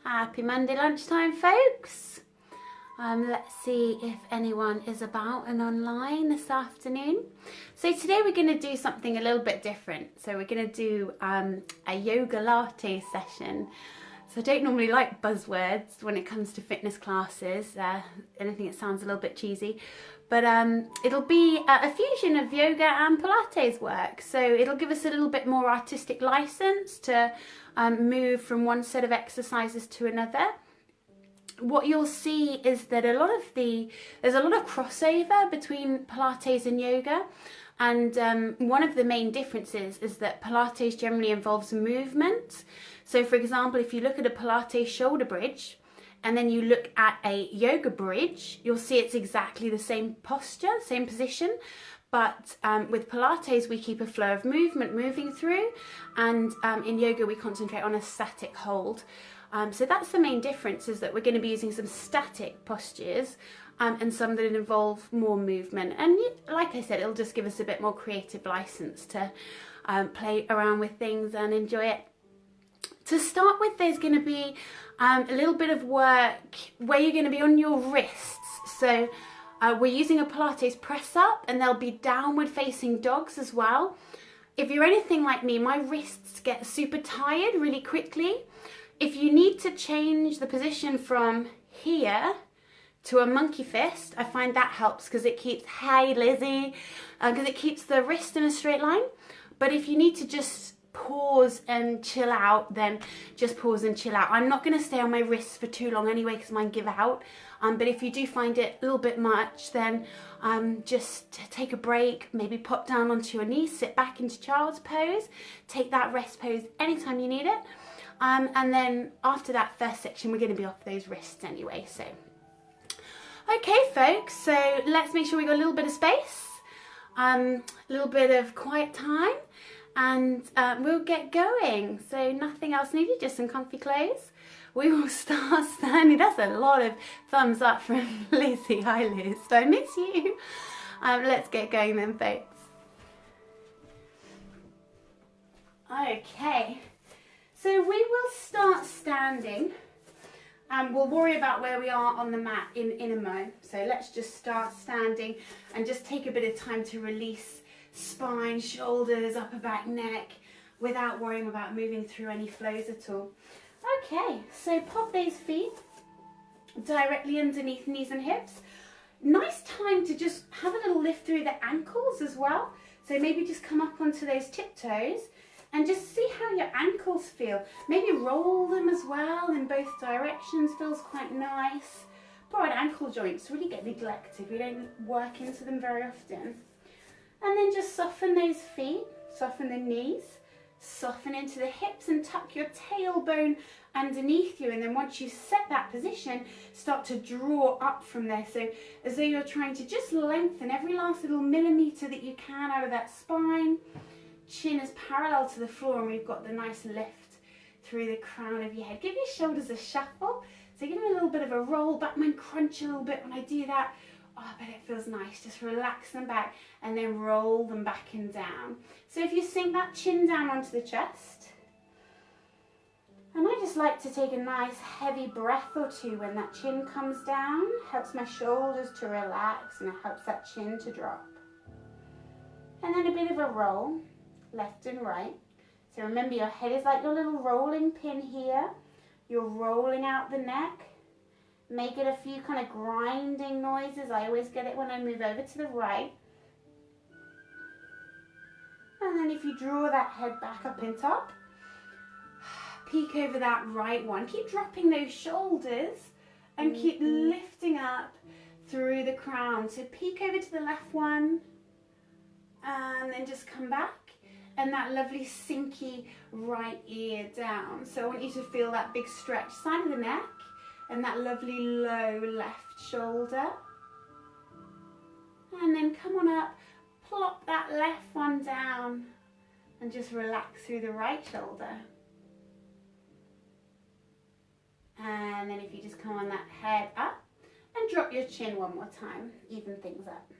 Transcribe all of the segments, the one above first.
Happy Monday lunchtime, folks. Let's see if anyone is about and online this afternoon. So today we're going to do something a little bit different. So we're going to do a yoga latte session. So I don't normally like buzzwords when it comes to fitness classes, anything that sounds a little bit cheesy. But it'll be a fusion of yoga and Pilates work. So it'll give us a little bit more artistic license to move from one set of exercises to another. What you'll see is that there's a lot of crossover between Pilates and yoga. And one of the main differences is that Pilates generally involves movement. So for example, if you look at a Pilates shoulder bridge and then you look at a yoga bridge, you'll see it's exactly the same posture, same position. But with Pilates, we keep a flow of movement moving through. And in yoga, we concentrate on a static hold. So that's the main difference, is that we're going to be using some static postures and some that involve more movement. And like I said, it'll just give us a bit more creative license to play around with things and enjoy it. To start with, there's going to be a little bit of work where you're going to be on your wrists. So we're using a Pilates press up, and there'll be downward facing dogs as well. If you're anything like me, my wrists get super tired really quickly. If you need to change the position from here to a monkey fist, I find that helps because it keeps, hey Lizzie, because it keeps the wrist in a straight line. But if you need to just pause and chill out, then just pause and chill out. I'm not going to stay on my wrists for too long anyway because mine give out. But if you do find it a little bit much, then just take a break, maybe pop down onto your knees, sit back into child's pose, take that rest pose anytime you need it. And then after that first section, we're going to be off those wrists anyway. So, okay, folks, so let's make sure we got a little bit of space, a little bit of quiet time, and we'll get going. So nothing else needed, just some comfy clothes. We will start standing. That's a lot of thumbs up from Lizzie. Hi, Liz. I miss you. Let's get going then, folks. Okay. So we will start standing, and we'll worry about where we are on the mat in a mo. So let's just start standing and just take a bit of time to release spine, shoulders, upper back, neck, without worrying about moving through any flows at all. Okay, so pop those feet directly underneath knees and hips. Nice time to just have a little lift through the ankles as well. So maybe just come up onto those tiptoes and just see how your ankles feel. Maybe roll them as well in both directions, feels quite nice. Poor ankle joints really get neglected. We don't work into them very often. And then just soften those feet, soften the knees, soften into the hips and tuck your tailbone underneath you. And then once you set that position, start to draw up from there. So as though you're trying to just lengthen every last little millimetre that you can out of that spine. Chin is parallel to the floor, and we've got the nice lift through the crown of your head. Give your shoulders a shuffle. So give them a little bit of a roll back, and crunch a little bit when I do that. Oh, I bet it feels nice. Just relax them back and then roll them back and down. So if you sink that chin down onto the chest, and I just like to take a nice heavy breath or two when that chin comes down. Helps my shoulders to relax, and it helps that chin to drop. And then a bit of a roll, left and right. So remember, your head is like your little rolling pin here. You're rolling out the neck. Make it a few kind of grinding noises. I always get it when I move over to the right. And then if you draw that head back up and top, peek over that right one. Keep dropping those shoulders and keep lifting up through the crown. So peek over to the left one and then just come back. And that lovely sinky right ear down. So I want you to feel that big stretch side of the neck and that lovely low left shoulder. And then come on up, plop that left one down and just relax through the right shoulder. And then if you just come on that head up and drop your chin one more time, even things up.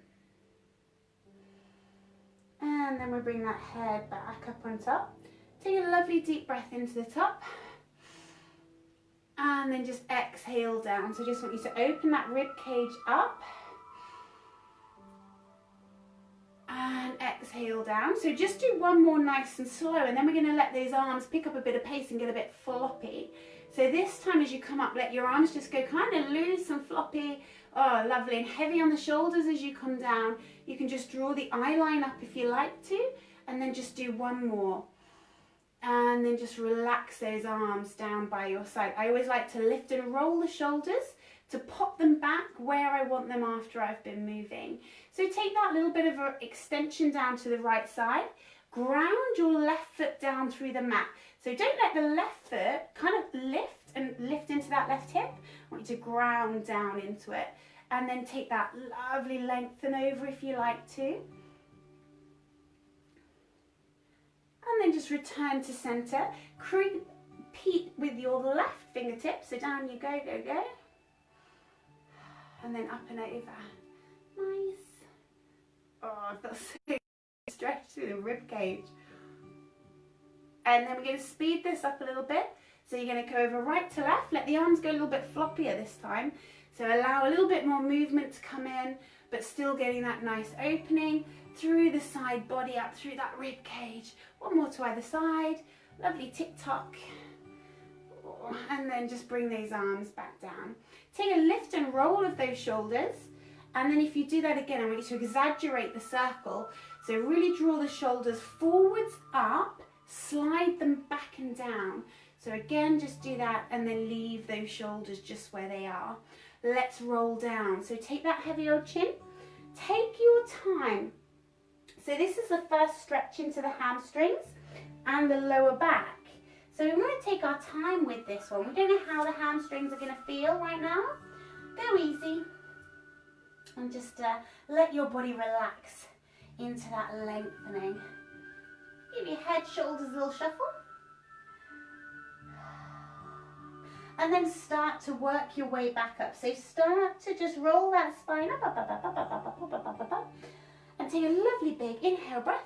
And then we bring that head back up on top. Take a lovely deep breath into the top. And And then just exhale down. So I just want you to open that rib cage up. And exhale down. So just do one more nice and slow, and then we're going to let those arms pick up a bit of pace and get a bit floppy. So this time as you come up, let your arms just go kind of loose and floppy. Oh, lovely. And heavy on the shoulders as you come down. You can just draw the eye line up if you like to, and then just do one more. And then just relax those arms down by your side. I always like to lift and roll the shoulders to pop them back where I want them after I've been moving. So take that little bit of an extension down to the right side. Ground your left foot down through the mat. So don't let the left foot kind of lift into that left hip. I want you to ground down into it. And then take that lovely lengthen over if you like to. And then just return to center. Repeat with your left fingertip. So down you go, go, go. And then up and over. Nice. Oh, that's so stretched through the rib cage. And then we're going to speed this up a little bit. So you're going to go over right to left. Let the arms go a little bit floppier this time. So allow a little bit more movement to come in, but still getting that nice opening through the side body up through that rib cage. One more to either side. Lovely tick-tock. And then just bring those arms back down. Take a lift and roll of those shoulders. And then if you do that again, I want you to exaggerate the circle. So really draw the shoulders forwards, up, slide them back and down. So again, just do that and then leave those shoulders just where they are. Let's roll down. So take that heavy old chin. Take your time. So this is the first stretch into the hamstrings and the lower back. So we want to take our time with this one. We don't know how the hamstrings are going to feel right now. Go easy. And just let your body relax into that lengthening. Give your head, shoulders a little shuffle. And then start to work your way back up. So start to just roll that spine up, up, up, up, up, up, up, up, up, up, up, up. And take a lovely big inhale breath.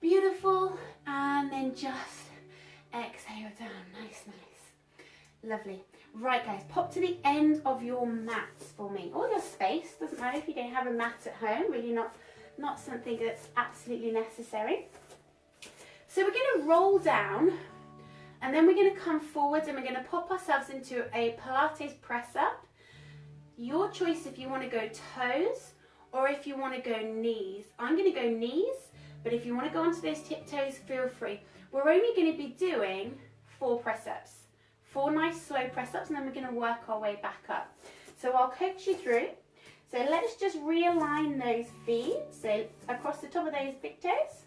Beautiful. And then just exhale down. Nice, nice. Lovely. Right guys, pop to the end of your mats for me, or your space, doesn't matter if you don't have a mat at home, really not something that's absolutely necessary. So we're going to roll down, and then we're going to come forwards and we're going to pop ourselves into a Pilates press up. Your choice if you want to go toes or if you want to go knees. I'm going to go knees, but if you want to go onto those tiptoes, feel free. We're only going to be doing 4 press ups. 4 nice slow press ups, and then we're going to work our way back up. So I'll coach you through. So let's just realign those feet, so across the top of those big toes,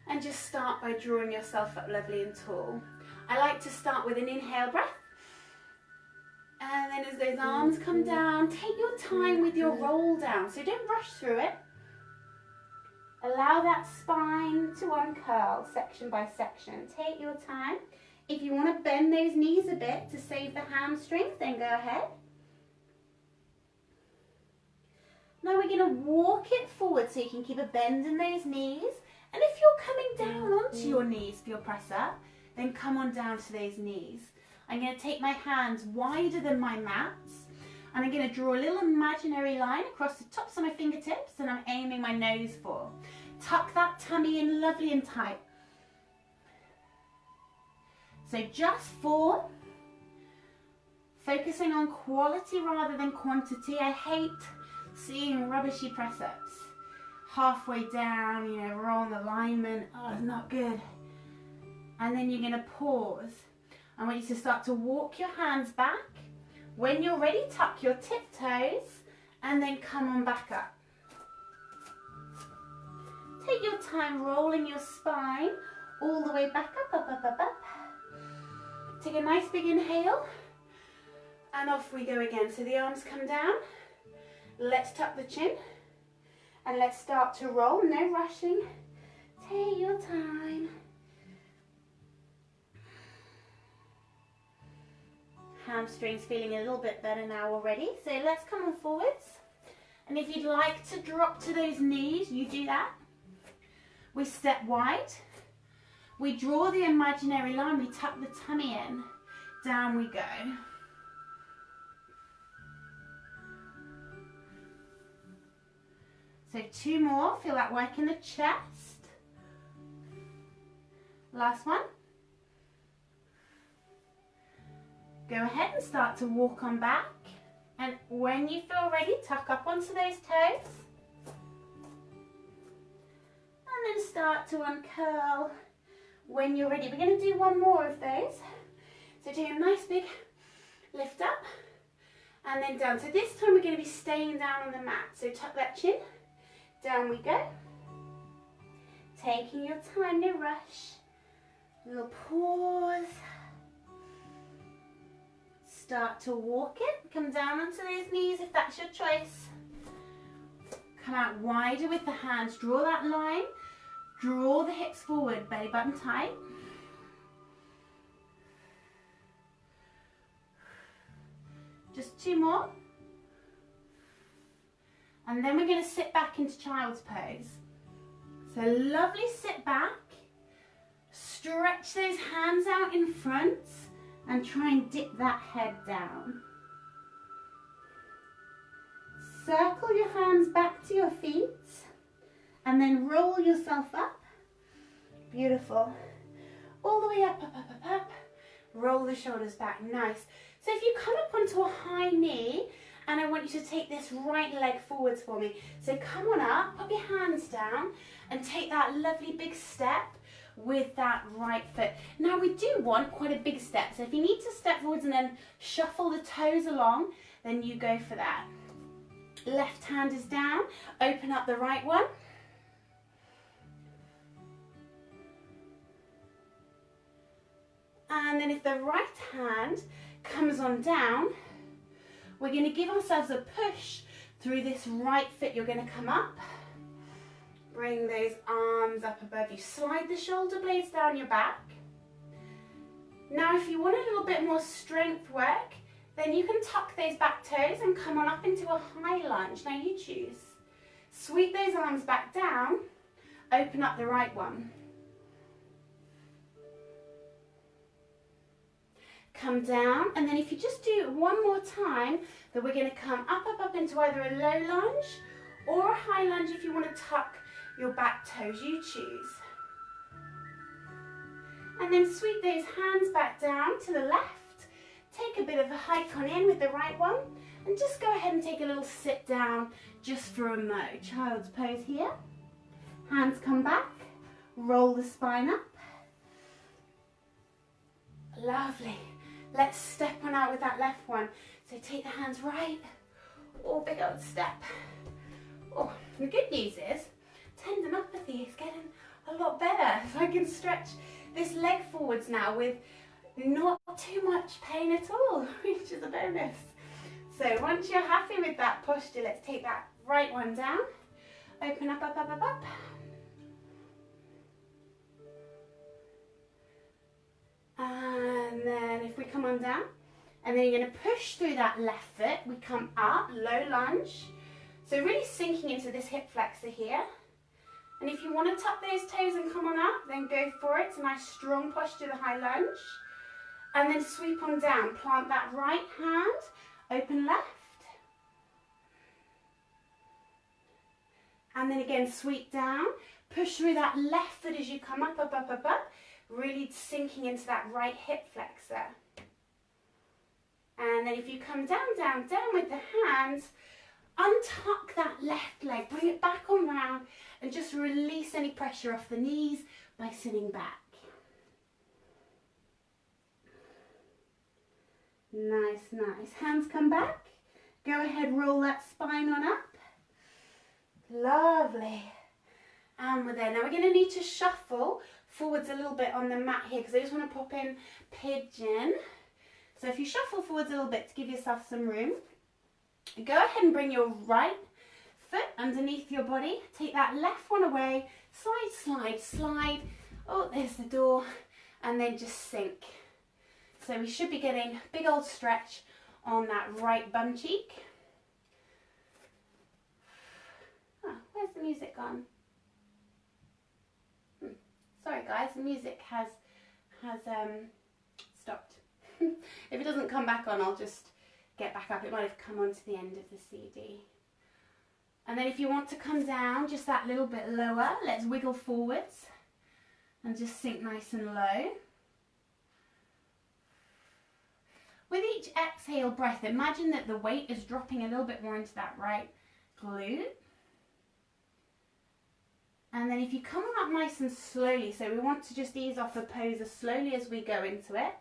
and just start by drawing yourself up lovely and tall. I like to start with an inhale breath, and then as those arms come down, take your time with your roll down, so don't rush through it. Allow that spine to uncurl section by section. Take your time. If you want to bend those knees a bit to save the hamstrings, then go ahead. Now we're going to walk it forward so you can keep a bend in those knees. And if you're coming down onto your knees for your press up, then come on down to those knees. I'm going to take my hands wider than my mats, and I'm going to draw a little imaginary line across the tops of my fingertips, and I'm aiming my nose for. Tuck that tummy in lovely and tight. So just 4, focusing on quality rather than quantity. I hate seeing rubbishy press-ups. Halfway down, you know, wrong alignment, oh, it's not good. And then you're gonna pause. I want you to start to walk your hands back. When you're ready, tuck your tiptoes and then come on back up. Take your time rolling your spine all the way back up, up, up, up, up. Take a nice big inhale, and off we go again. So the arms come down, let's tuck the chin, and let's start to roll, no rushing. Take your time. Hamstrings feeling a little bit better now already. So let's come on forwards. And if you'd like to drop to those knees, you do that. We step wide. We draw the imaginary line, we tuck the tummy in. Down we go. So 2 more, feel that work in the chest. Last one. Go ahead and start to walk on back. And when you feel ready, tuck up onto those toes. And then start to uncurl when you're ready. We're going to do 1 more of those. So do a nice big lift up and then down. So this time we're going to be staying down on the mat. So tuck that chin. Down we go. Taking your time, no rush. Little pause. Start to walk it. Come down onto those knees if that's your choice. Come out wider with the hands. Draw that line. Draw the hips forward, belly button tight. Just 2 more. And then we're going to sit back into child's pose. So lovely, sit back. Stretch those hands out in front and try and dip that head down. Circle your hands back to your feet and then roll yourself up. Beautiful. All the way up, up, up, up, up. Roll the shoulders back, nice. So if you come up onto a high knee, and I want you to take this right leg forwards for me. So come on up, put your hands down, and take that lovely big step with that right foot. Now we do want quite a big step, so if you need to step forwards and then shuffle the toes along, then you go for that. Left hand is down, open up the right one. And then if the right hand comes on down, we're going to give ourselves a push through this right foot. You're going to come up, bring those arms up above you, slide the shoulder blades down your back. Now if you want a little bit more strength work, then you can tuck those back toes and come on up into a high lunge. Now you choose. Sweep those arms back down, open up the right one. Come down, and then if you just do 1 more time, then we're going to come up, up, up into either a low lunge or a high lunge if you want to tuck your back toes, you choose. And then sweep those hands back down to the left, take a bit of a hike on in with the right one, and just go ahead and take a little sit down just for a mo. Child's pose here. Hands come back, roll the spine up. Lovely. Let's step on out with that left one. So take the hands right. Oh, big old step. Oh, the good news is tendinopathy is getting a lot better. So I can stretch this leg forwards now with not too much pain at all, which is a bonus. So once you're happy with that posture, let's take that right one down. Open up, up, up, up, up. And then if we come on down, and then you're going to push through that left foot, we come up, low lunge. So really sinking into this hip flexor here. And if you want to tuck those toes and come on up, then go for it. It's a nice strong posture, the high lunge. And then sweep on down, plant that right hand, open left. And then again, sweep down, push through that left foot as you come up, up, up, up, up. Really sinking into that right hip flexor. And then if you come down, down, down with the hands, untuck that left leg, bring it back on round, and just release any pressure off the knees by sitting back. Nice, nice. Hands come back. Go ahead, roll that spine on up. Lovely. And we're there. Now we're going to need to shuffle forwards a little bit on the mat here because I just want to pop in pigeon. So if you shuffle forwards a little bit to give yourself some room, go ahead and bring your right foot underneath your body. Take that left one away. Slide, slide, slide. Oh, there's the door. And then just sink. So we should be getting a big old stretch on that right bum cheek. Oh, where's the music gone? Sorry guys, the music has stopped. If it doesn't come back on, I'll just get back up. It might have come on to the end of the CD. And then if you want to come down just that little bit lower, let's wiggle forwards and just sink nice and low. With each exhale breath, imagine that the weight is dropping a little bit more into that right glute. And then if you come on up nice and slowly, so we want to just ease off the pose as slowly as we go into it.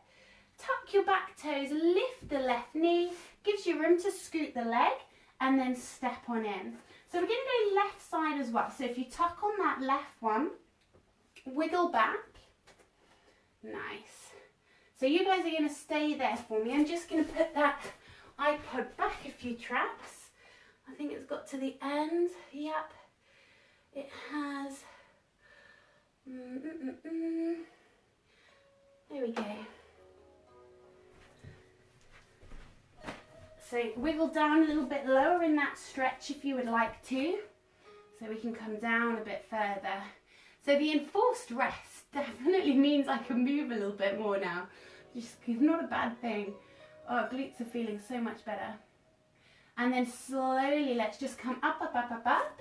Tuck your back toes, lift the left knee, gives you room to scoot the leg, and then step on in. So we're going to go left side as well. So if you tuck on that left one, wiggle back. Nice. So you guys are going to stay there for me. I'm just going to put that iPod back a few tracks. I think it's got to the end. Yep. It has. There we go. So wiggle down a little bit lower in that stretch if you would like to. So we can come down a bit further. So the enforced rest definitely means I can move a little bit more now. Just not a bad thing. Oh, glutes are feeling so much better. And then slowly let's just come up, up, up, up, up.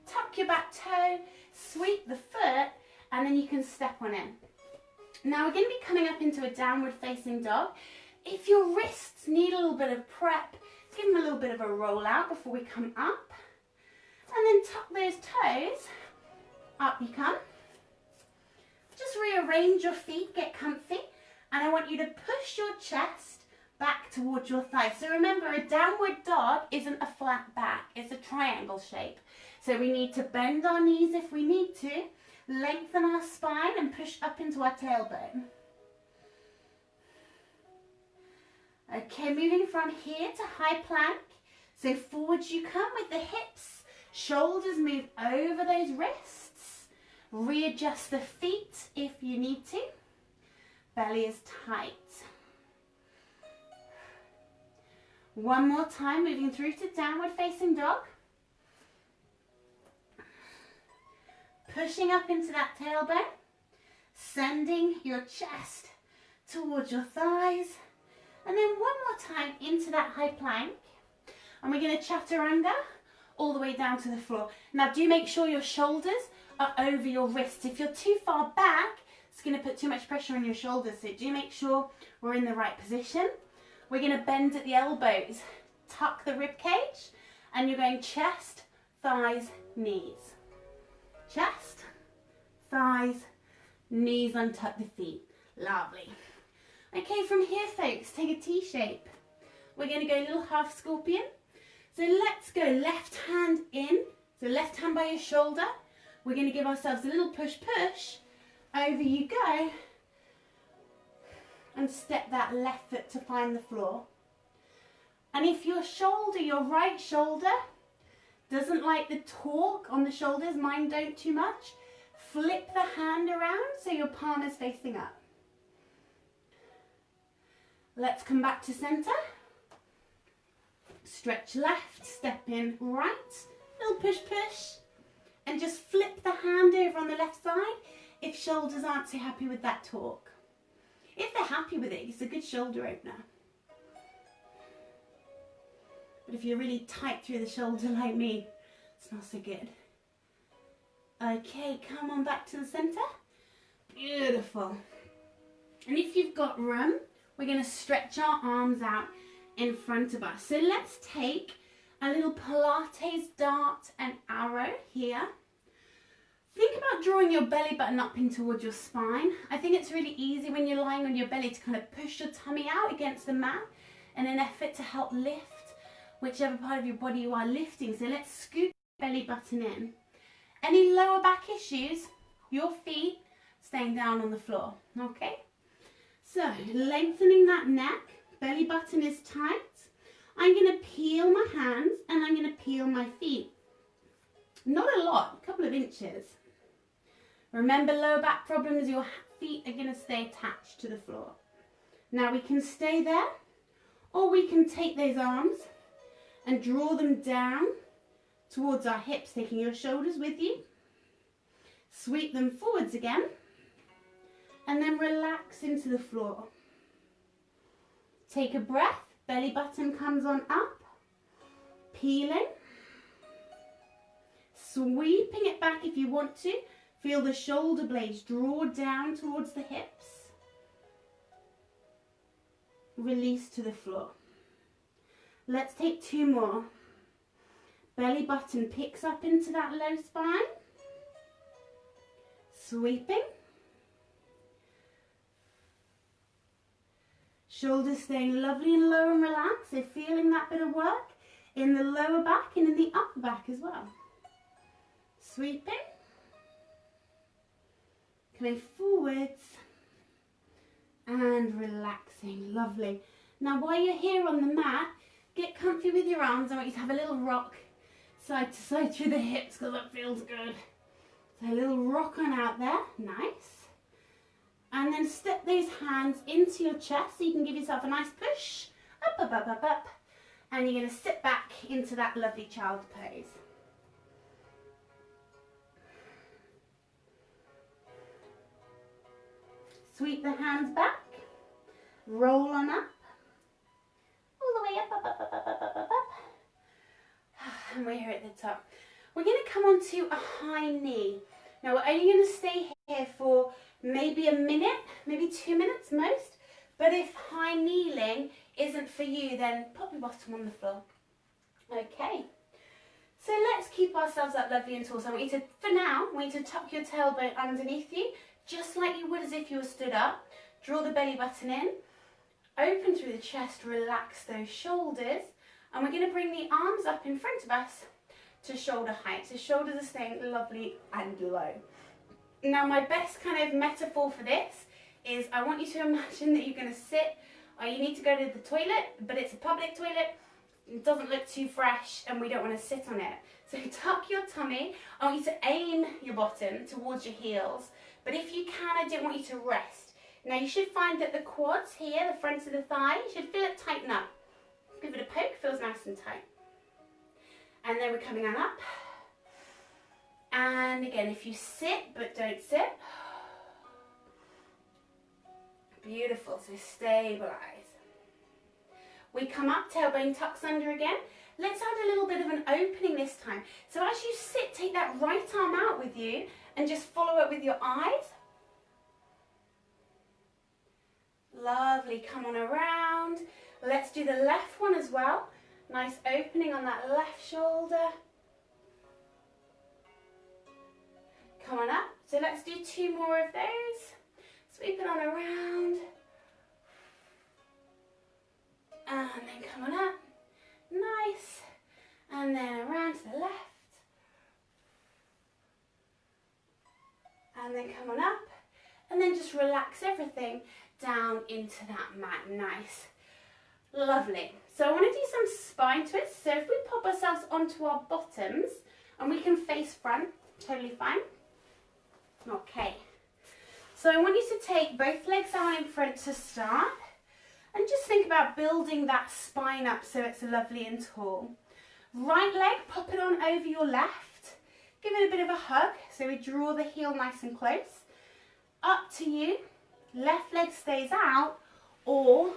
Tuck your back toe, sweep the foot, and then you can step on in. Now we're going to be coming up into a downward facing dog. If your wrists need a little bit of prep, give them a little bit of a roll out before we come up. And then tuck those toes. Up you come. Just rearrange your feet, get comfy. And I want you to push your chest back towards your thighs. So remember, a downward dog isn't a flat back. It's a triangle shape. So we need to bend our knees if we need to. Lengthen our spine and push up into our tailbone. Okay, moving from here to high plank. So forwards you come with the hips. Shoulders move over those wrists. Readjust the feet if you need to. Belly is tight. One more time, moving through to downward facing dog. Pushing up into that tailbone. Sending your chest towards your thighs. And then one more time into that high plank. And we're going to chaturanga all the way down to the floor. Now do make sure your shoulders are over your wrists. If you're too far back, it's going to put too much pressure on your shoulders. So do make sure we're in the right position. We're going to bend at the elbows. Tuck the rib cage. And you're going chest, thighs, knees. Chest, thighs, knees, untuck the feet. Lovely. Okay, from here, folks, take a T shape. We're going to go a little half scorpion. So let's go left hand in. So left hand by your shoulder. We're going to give ourselves a little push, push. Over you go. And step that left foot to find the floor. And if your shoulder, your right shoulder, doesn't like the torque on the shoulders, mine don't too much, flip the hand around so your palm is facing up. Let's come back to center. Stretch left, step in right, little push, push, and just flip the hand over on the left side if shoulders aren't so happy with that torque. If they're happy with it, it's a good shoulder opener. But if you're really tight through the shoulder like me, it's not so good. Okay, come on back to the center. Beautiful. And if you've got room, we're going to stretch our arms out in front of us. So let's take a little pilates dart and arrow here. Think about drawing your belly button up in towards your spine. I think it's really easy when you're lying on your belly to kind of push your tummy out against the mat in an effort to help lift whichever part of your body you are lifting. So let's scoop the belly button in. Any lower back issues, your feet staying down on the floor, okay? So lengthening that neck, belly button is tight. I'm going to peel my hands and I'm going to peel my feet. Not a lot, a couple of inches. Remember, lower back problems, your feet are going to stay attached to the floor. Now we can stay there, or we can take those arms and draw them down towards our hips, taking your shoulders with you. Sweep them forwards again, and then relax into the floor. Take a breath, belly button comes on up, peeling, sweeping it back if you want to. Feel the shoulder blades draw down towards the hips. Release to the floor. Let's take 2 more. Belly button picks up into that low spine. Sweeping. Shoulders staying lovely and low and relaxed. So feeling that bit of work in the lower back and in the upper back as well. Sweeping. Coming forwards. And relaxing. Lovely. Now while you're here on the mat, get comfy with your arms. I want you to have a little rock side to side through the hips because that feels good. So a little rock on out there. Nice. And then step those hands into your chest so you can give yourself a nice push. Up, up, up, up, up. And you're going to sit back into that lovely child pose. Sweep the hands back. Roll on up. All the way up, up, up, up, up, up, up, up, up. And we're here at the top. We're going to come onto a high knee. Now we're only going to stay here for maybe a minute, maybe 2 minutes most. But if high kneeling isn't for you, then pop your bottom on the floor. Okay. So let's keep ourselves up lovely and tall. So I want you to, for now, I want you to tuck your tailbone underneath you, just like you would as if you were stood up. Draw the belly button in. Open through the chest, relax those shoulders. And we're going to bring the arms up in front of us to shoulder height. So shoulders are staying lovely and low. Now my best kind of metaphor for this is I want you to imagine that you're going to sit, or you need to go to the toilet, but it's a public toilet, it doesn't look too fresh and we don't want to sit on it. So tuck your tummy, I want you to aim your bottom towards your heels, but if you can, I don't want you to rest. Now you should find that the quads here, the front of the thigh, you should feel it tighten up. Give it a poke, feels nice and tight. And then we're coming on up. And again, if you sit but don't sit. Beautiful, so stabilize. We come up, tailbone tucks under again. Let's add a little bit of an opening this time. So as you sit, take that right arm out with you and just follow it with your eyes. Lovely, come on around. Let's do the left one as well. Nice opening on that left shoulder. Come on up. So let's do 2 more of those. Sweep it on around. And then come on up. Nice. And then around to the left. And then come on up. And then just relax everything down into that mat. Nice. Lovely. So I want to do some spine twists. So if we pop ourselves onto our bottoms and we can face front, totally fine. Okay. So I want you to take both legs out in front to start and just think about building that spine up so it's lovely and tall. Right leg, pop it on over your left. Give it a bit of a hug. So we draw the heel nice and close. Up to you. Left leg stays out or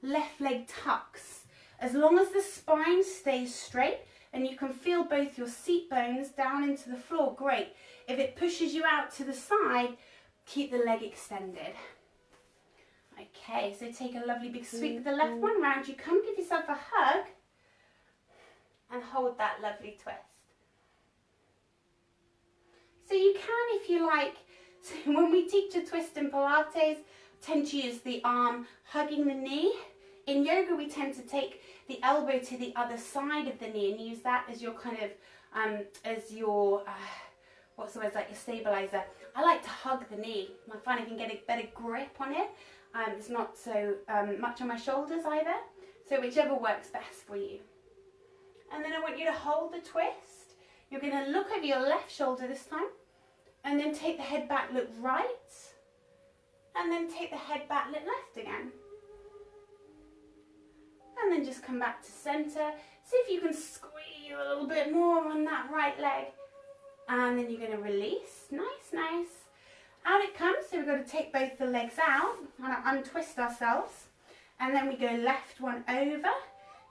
left leg tucks. As long as the spine stays straight and you can feel both your seat bones down into the floor, great. If it pushes you out to the side, keep the leg extended. Okay, so take a lovely big sweep with the left one round. You come, give yourself a hug and hold that lovely twist. So you can, if you like, so when we teach a twist in Pilates, tend to use the arm hugging the knee. In yoga, we tend to take the elbow to the other side of the knee and use that as your kind of, as your, what's the word, like your stabilizer. I like to hug the knee. I find I can get a better grip on it. It's not so much on my shoulders either. So whichever works best for you. And then I want you to hold the twist. You're going to look over your left shoulder this time. And then take the head back, look right. And then take the head back, look left again. And then just come back to center. See if you can squeeze a little bit more on that right leg. And then you're going to release. Nice, nice. Out it comes. So we've got to take both the legs out and untwist ourselves. And then we go left one over,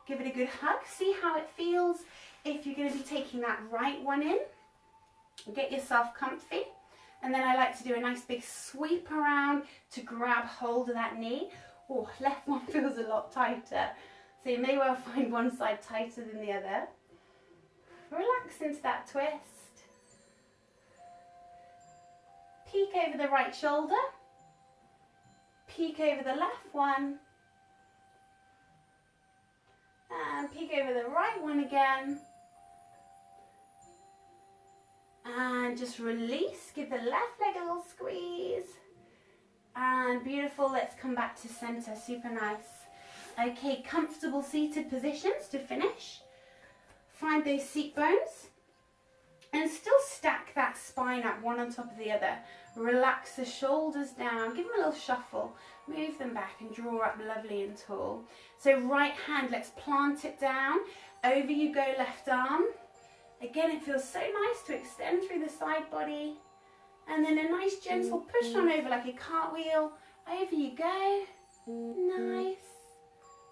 give it a good hug, see how it feels. If you're going to be taking that right one in, get yourself comfy. And then I like to do a nice big sweep around to grab hold of that knee. Oh, left one feels a lot tighter. So you may well find one side tighter than the other. Relax into that twist. Peek over the right shoulder. Peek over the left one. And peek over the right one again. And just release, give the left leg a little squeeze. And beautiful, let's come back to center, super nice. Okay, comfortable seated positions to finish. Find those seat bones. And still stack that spine up one on top of the other. Relax the shoulders down, give them a little shuffle. Move them back and draw up lovely and tall. So right hand, let's plant it down. Over you go, left arm. Again, it feels so nice to extend through the side body. And then a nice gentle push on over like a cartwheel. Over you go. Nice.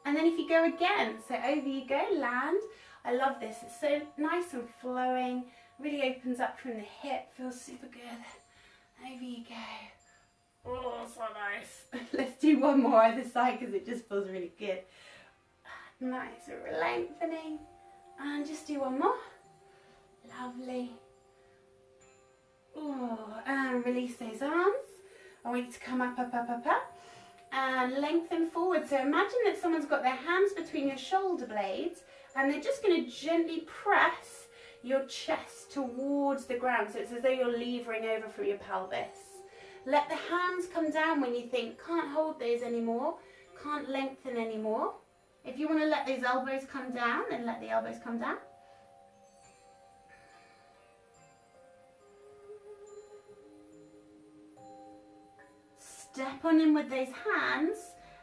And then if you go again, so over you go, land. I love this. It's so nice and flowing. Really opens up from the hip. Feels super good. Over you go. Oh, so nice. Let's do one more either side because it just feels really good. Nice. Lengthening. And just do one more. Lovely. Oh, and release those arms. I want you to come up, up, up, up, up. And lengthen forward. So imagine that someone's got their hands between your shoulder blades and they're just going to gently press your chest towards the ground. So it's as though you're levering over from your pelvis. Let the hands come down when you think, can't hold those anymore, can't lengthen anymore. If you want to let those elbows come down, then let the elbows come down. Step on in with those hands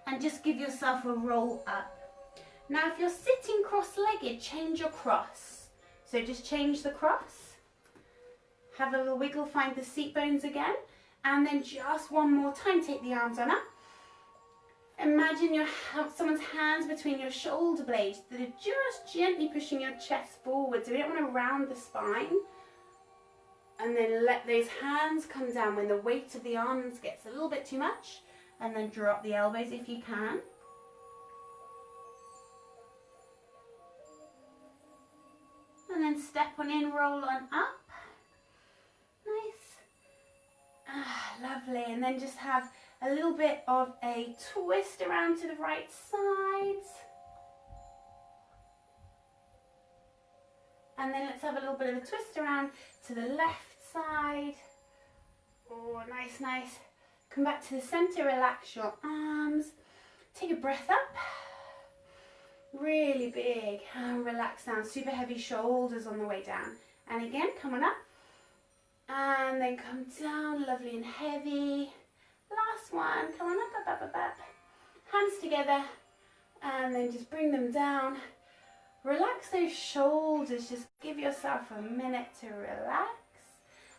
and just give yourself a roll up. Now if you're sitting cross-legged, change your cross. So just change the cross. Have a little wiggle, find the seat bones again. And then just one more time, take the arms on up. Imagine someone's hands between your shoulder blades that are just gently pushing your chest forward. So we don't want to round the spine. And then let those hands come down when the weight of the arms gets a little bit too much. And then drop the elbows if you can. And then step on in, roll on up. Nice. Ah, lovely. And then just have a little bit of a twist around to the right side. And then let's have a little bit of a twist around to the left side. Oh, nice, nice. Come back to the center, relax your arms. Take a breath up. Really big. And relax down. Super heavy shoulders on the way down. And again, come on up. And then come down, lovely and heavy. Last one. Come on up, up, up, up, up. Hands together. And then just bring them down. Relax those shoulders, just give yourself a minute to relax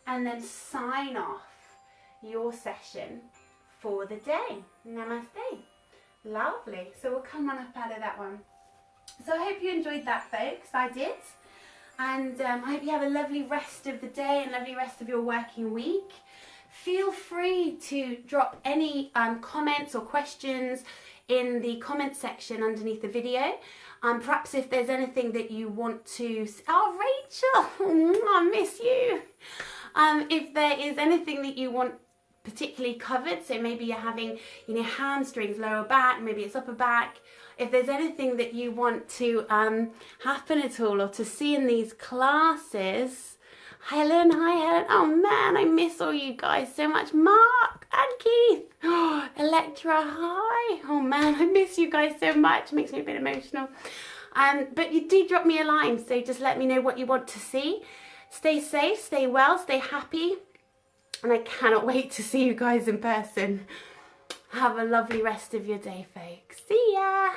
and then sign off your session for the day. Namaste. Lovely. So we'll come on up out of that one. So I hope you enjoyed that, folks. I did. And I hope you have a lovely rest of the day and lovely rest of your working week. Feel free to drop any comments or questions in the comment section underneath the video. Perhaps if there's anything that you want to... Oh, Rachel! I miss you! If there is anything that you want particularly covered, so maybe you're having, hamstrings, lower back, maybe it's upper back. If there's anything that you want to happen at all or to see in these classes... Helen, hi Helen. Oh man, I miss all you guys so much. Mark and Keith. Oh, Electra, hi. Oh man, I miss you guys so much. It makes me a bit emotional. But you do drop me a line, so just let me know what you want to see. Stay safe, stay well, stay happy. And I cannot wait to see you guys in person. Have a lovely rest of your day, folks. See ya.